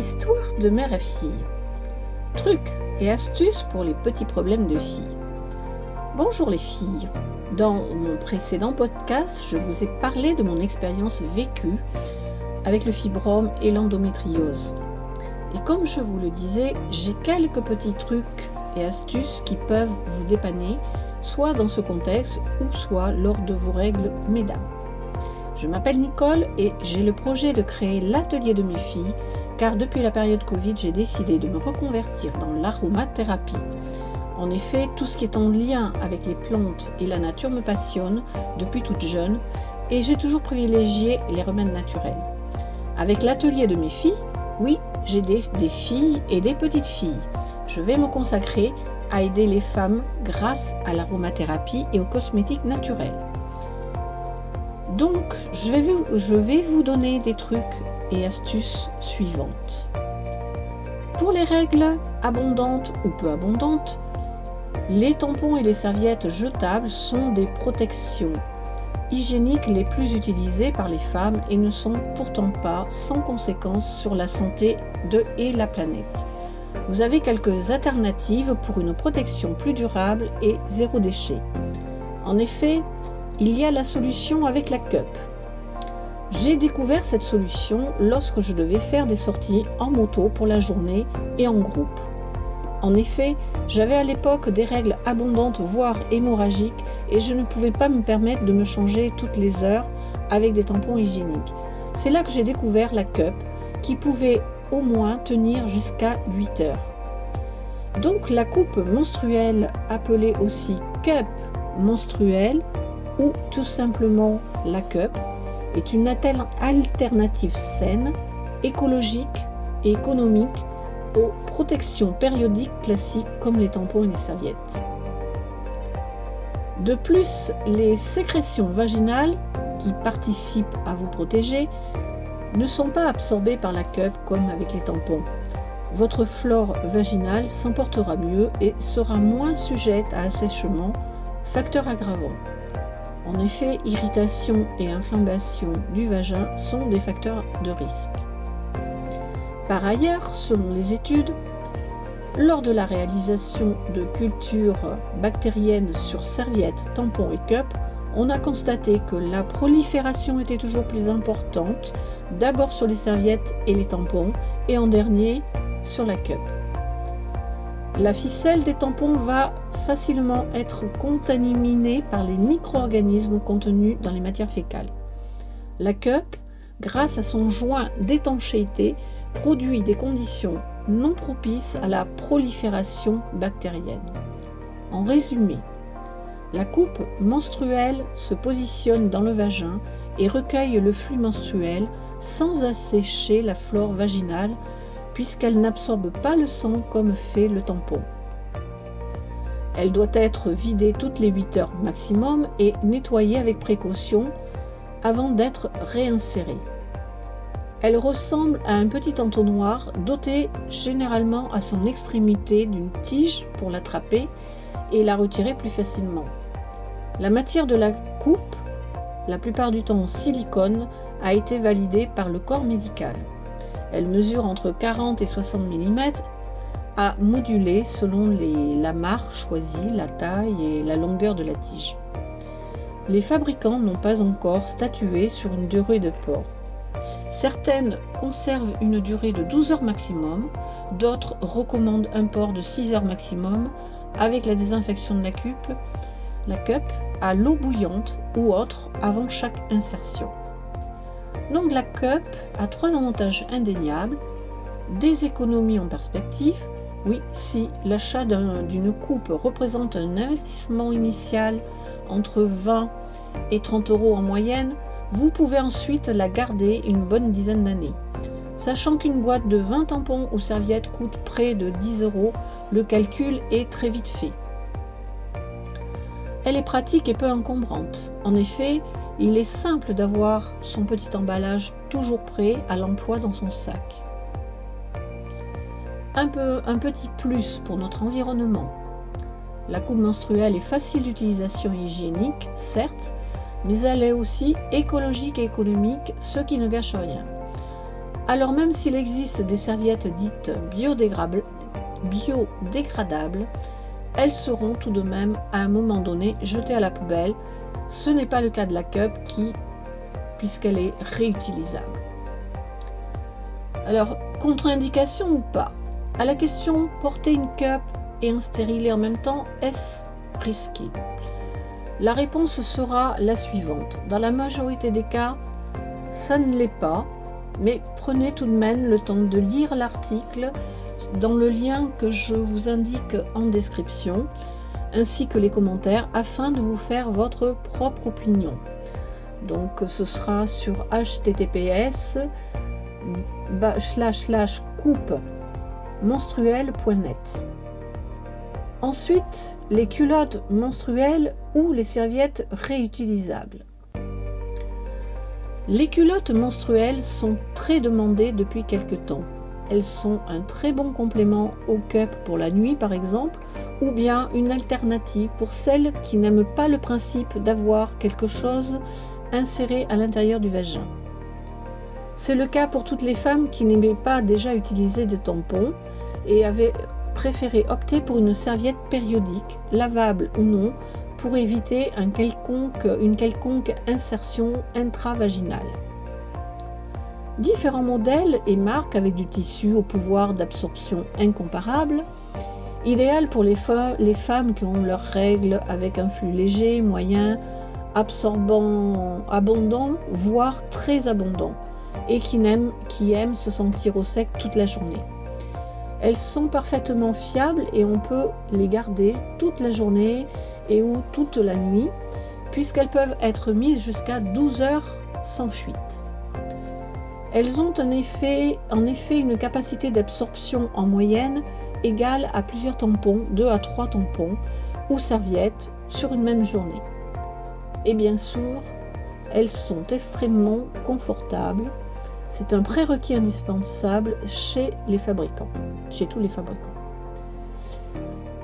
Histoire de mère et fille. Trucs et astuces pour les petits problèmes de filles. Bonjour les filles. Dans mon précédent podcast, je vous ai parlé de mon expérience vécue avec le fibrome et l'endométriose. Et comme je vous le disais, j'ai quelques petits trucs et astuces qui peuvent vous dépanner, soit dans ce contexte ou soit lors de vos règles, mesdames. Je m'appelle Nicole et j'ai le projet de créer l'atelier de mes filles, car depuis la période Covid, j'ai décidé de me reconvertir dans l'aromathérapie. En effet, tout ce qui est en lien avec les plantes et la nature me passionne depuis toute jeune et j'ai toujours privilégié les remèdes naturels. Avec l'atelier de mes filles, oui, j'ai des filles et des petites filles. Je vais me consacrer à aider les femmes grâce à l'aromathérapie et aux cosmétiques naturels. Donc, je vais vous donner des trucs et astuces suivantes. Pour les règles abondantes ou peu abondantes, les tampons et les serviettes jetables sont des protections hygiéniques les plus utilisées par les femmes et ne sont pourtant pas sans conséquences sur la santé et la planète. Vous avez quelques alternatives pour une protection plus durable et zéro déchet. En effet, il y a la solution avec la cup. J'ai découvert cette solution lorsque je devais faire des sorties en moto pour la journée et en groupe. En effet, j'avais à l'époque des règles abondantes voire hémorragiques et je ne pouvais pas me permettre de me changer toutes les heures avec des tampons hygiéniques. C'est là que j'ai découvert la cup qui pouvait au moins tenir jusqu'à 8 heures. Donc la coupe menstruelle, appelée aussi cup menstruelle ou tout simplement la cup, est une alternative saine, écologique et économique aux protections périodiques classiques comme les tampons et les serviettes. De plus, les sécrétions vaginales qui participent à vous protéger ne sont pas absorbées par la cup comme avec les tampons. Votre flore vaginale s'emportera mieux et sera moins sujette à assèchement, facteur aggravant. En effet, irritation et inflammation du vagin sont des facteurs de risque. Par ailleurs, selon les études, lors de la réalisation de cultures bactériennes sur serviettes, tampons et cup, on a constaté que la prolifération était toujours plus importante, d'abord sur les serviettes et les tampons, et en dernier sur la cup. La ficelle des tampons va facilement être contaminée par les micro-organismes contenus dans les matières fécales. La cup, grâce à son joint d'étanchéité, produit des conditions non propices à la prolifération bactérienne. En résumé, la coupe menstruelle se positionne dans le vagin et recueille le flux menstruel sans assécher la flore vaginale puisqu'elle n'absorbe pas le sang comme fait le tampon. Elle doit être vidée toutes les 8 heures maximum et nettoyée avec précaution avant d'être réinsérée. Elle ressemble à un petit entonnoir doté généralement à son extrémité d'une tige pour l'attraper et la retirer plus facilement. La matière de la coupe, la plupart du temps en silicone, a été validée par le corps médical. Elle mesure entre 40 et 60 mm à moduler selon la marque choisie, la taille et la longueur de la tige. Les fabricants n'ont pas encore statué sur une durée de port. Certaines conservent une durée de 12 heures maximum, d'autres recommandent un port de 6 heures maximum avec la désinfection de la cup à l'eau bouillante ou autre avant chaque insertion. Donc la cup a 3 avantages indéniables: des économies en perspective. Oui, si l'achat d'une coupe représente un investissement initial entre 20 et 30 euros en moyenne, vous pouvez ensuite la garder une bonne dizaine d'années. Sachant qu'une boîte de 20 tampons ou serviettes coûte près de 10 euros, le calcul est très vite fait. Elle est pratique et peu encombrante. En effet, il est simple d'avoir son petit emballage toujours prêt à l'emploi dans son sac. Un petit plus pour notre environnement. La coupe menstruelle est facile d'utilisation et hygiénique, certes, mais elle est aussi écologique et économique, ce qui ne gâche rien. Alors même s'il existe des serviettes dites biodégradables, elles seront tout de même à un moment donné jetées à la poubelle. Ce n'est pas le cas de la cup puisqu'elle est réutilisable. Alors, contre-indication ou pas? À la question porter une cup et un stérilet en même temps, est-ce risqué? La réponse sera la suivante. Dans la majorité des cas, ça ne l'est pas, mais prenez tout de même le temps de lire l'article dans le lien que je vous indique en description, ainsi que les commentaires, afin de vous faire votre propre opinion. Donc ce sera sur https://coupe-menstruelle.net. Ensuite, les culottes menstruelles ou les serviettes réutilisables. Les culottes menstruelles sont très demandées depuis quelque temps. Elles sont un très bon complément aux cups pour la nuit par exemple, ou bien une alternative pour celles qui n'aiment pas le principe d'avoir quelque chose inséré à l'intérieur du vagin. C'est le cas pour toutes les femmes qui n'aimaient pas déjà utiliser de tampons et avaient préféré opter pour une serviette périodique, lavable ou non, pour éviter une quelconque insertion intravaginale. Différents modèles et marques avec du tissu au pouvoir d'absorption incomparable, idéal pour les femmes qui ont leurs règles avec un flux léger, moyen, absorbant, abondant, voire très abondant, et qui aiment se sentir au sec toute la journée. Elles sont parfaitement fiables et on peut les garder toute la journée et ou toute la nuit, puisqu'elles peuvent être mises jusqu'à 12 heures sans fuite. Elles ont en effet une capacité d'absorption en moyenne égale à plusieurs tampons, 2 à 3 tampons ou serviettes sur une même journée. Et bien sûr, elles sont extrêmement confortables. C'est un prérequis indispensable chez tous les fabricants.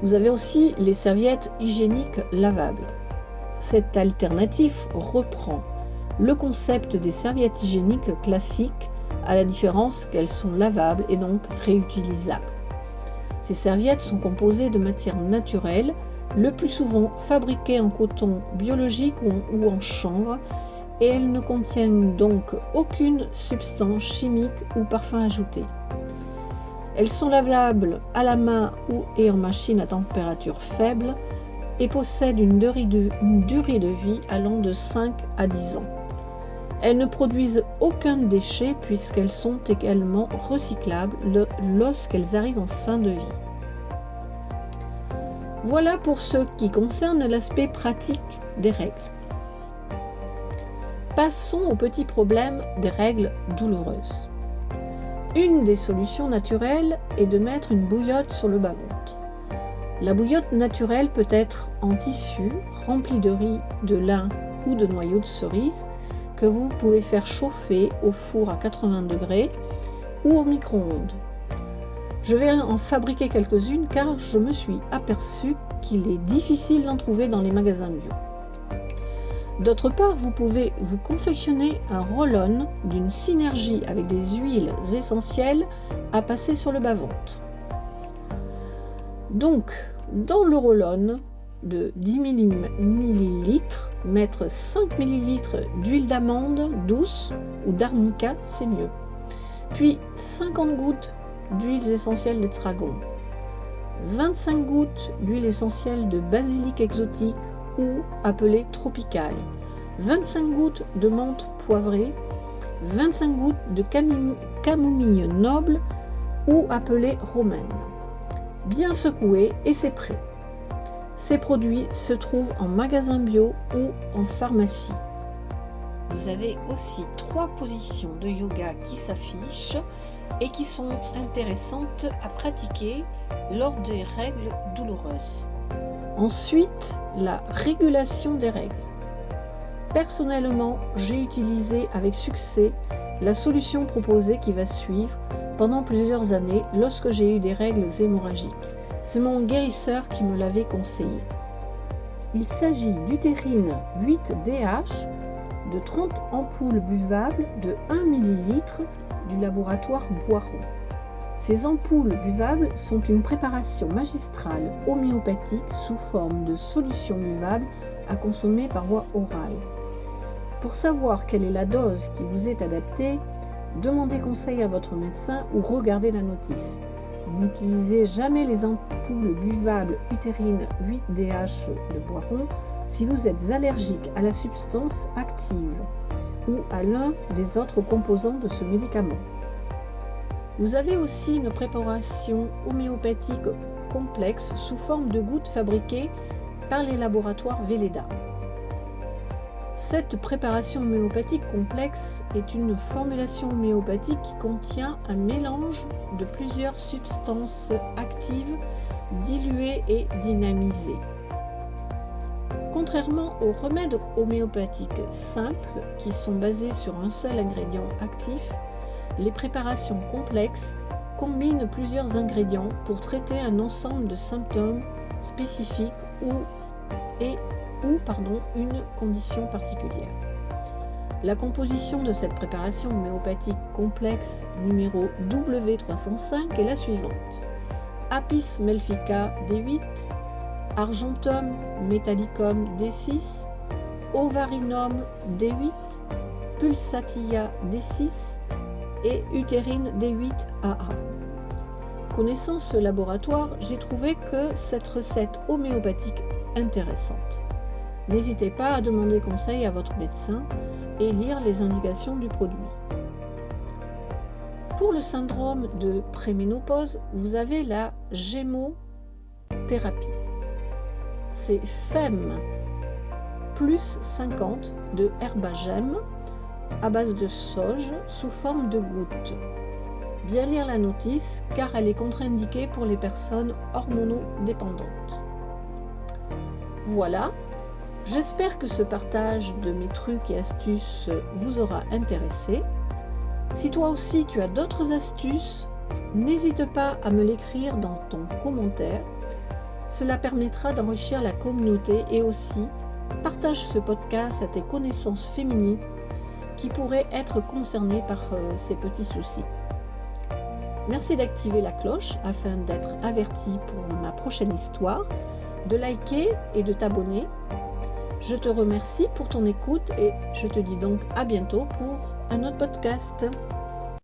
Vous avez aussi les serviettes hygiéniques lavables. Cette alternative reprend le concept des serviettes hygiéniques classiques, à la différence qu'elles sont lavables et donc réutilisables. Ces serviettes sont composées de matières naturelles, le plus souvent fabriquées en coton biologique ou en chanvre, et elles ne contiennent donc aucune substance chimique ou parfum ajouté. Elles sont lavables à la main et en machine à température faible et possèdent une durée de vie allant de 5 à 10 ans. Elles ne produisent aucun déchet puisqu'elles sont également recyclables lorsqu'elles arrivent en fin de vie. Voilà pour ce qui concerne l'aspect pratique des règles. Passons au petit problème des règles douloureuses. Une des solutions naturelles est de mettre une bouillotte sur le bas-ventre. La bouillotte naturelle peut être en tissu, remplie de riz, de lin ou de noyaux de cerise, que vous pouvez faire chauffer au four à 80 degrés ou au micro-ondes. Je vais en fabriquer quelques-unes car je me suis aperçue qu'il est difficile d'en trouver dans les magasins bio. D'autre part, vous pouvez vous confectionner un roll-on d'une synergie avec des huiles essentielles à passer sur le bas-ventre. Donc, dans le roll-on de 10 ml, mettre 5 ml d'huile d'amande douce ou d'arnica, c'est mieux. Puis 50 gouttes d'huile essentielle d'estragon, 25 gouttes d'huile essentielle de basilic exotique ou appelée tropicale, 25 gouttes de menthe poivrée, 25 gouttes de camomille noble ou appelée romaine. Bien secouer et c'est prêt. Ces produits se trouvent en magasin bio ou en pharmacie. Vous avez aussi 3 positions de yoga qui s'affichent et qui sont intéressantes à pratiquer lors des règles douloureuses. Ensuite, la régulation des règles. Personnellement, j'ai utilisé avec succès la solution proposée qui va suivre pendant plusieurs années lorsque j'ai eu des règles hémorragiques. C'est mon guérisseur qui me l'avait conseillé. Il s'agit d'Utérine 8DH, de 30 ampoules buvables de 1 ml du laboratoire Boiron. Ces ampoules buvables sont une préparation magistrale homéopathique sous forme de solution buvable à consommer par voie orale. Pour savoir quelle est la dose qui vous est adaptée, demandez conseil à votre médecin ou regardez la notice. N'utilisez jamais les ampoules buvables utérines 8DH de Boiron si vous êtes allergique à la substance active ou à l'un des autres composants de ce médicament. Vous avez aussi une préparation homéopathique complexe sous forme de gouttes fabriquées par les laboratoires Velleda. Cette préparation homéopathique complexe est une formulation homéopathique qui contient un mélange de plusieurs substances actives diluées et dynamisées. Contrairement aux remèdes homéopathiques simples qui sont basés sur un seul ingrédient actif, les préparations complexes combinent plusieurs ingrédients pour traiter un ensemble de symptômes spécifiques ou une condition particulière. La composition de cette préparation homéopathique complexe numéro W305 est la suivante: Apis mellifica D8, Argentum metallicum D6, Ovarinum D8, Pulsatilla D6 et Utérine D8AA. Connaissant ce laboratoire, j'ai trouvé que cette recette homéopathique intéressante. N'hésitez pas à demander conseil à votre médecin et lire les indications du produit. Pour le syndrome de préménopause, vous avez la gémothérapie. C'est FEM plus 50 de herbagem à base de sauge sous forme de gouttes. Bien lire la notice car elle est contre-indiquée pour les personnes hormonodépendantes. Voilà, j'espère que ce partage de mes trucs et astuces vous aura intéressé. Si toi aussi tu as d'autres astuces, n'hésite pas à me l'écrire dans ton commentaire. Cela permettra d'enrichir la communauté et aussi partage ce podcast à tes connaissances féminines qui pourraient être concernées par ces petits soucis. Merci d'activer la cloche afin d'être averti pour ma prochaine histoire, de liker et de t'abonner. Je te remercie pour ton écoute et je te dis donc à bientôt pour un autre podcast.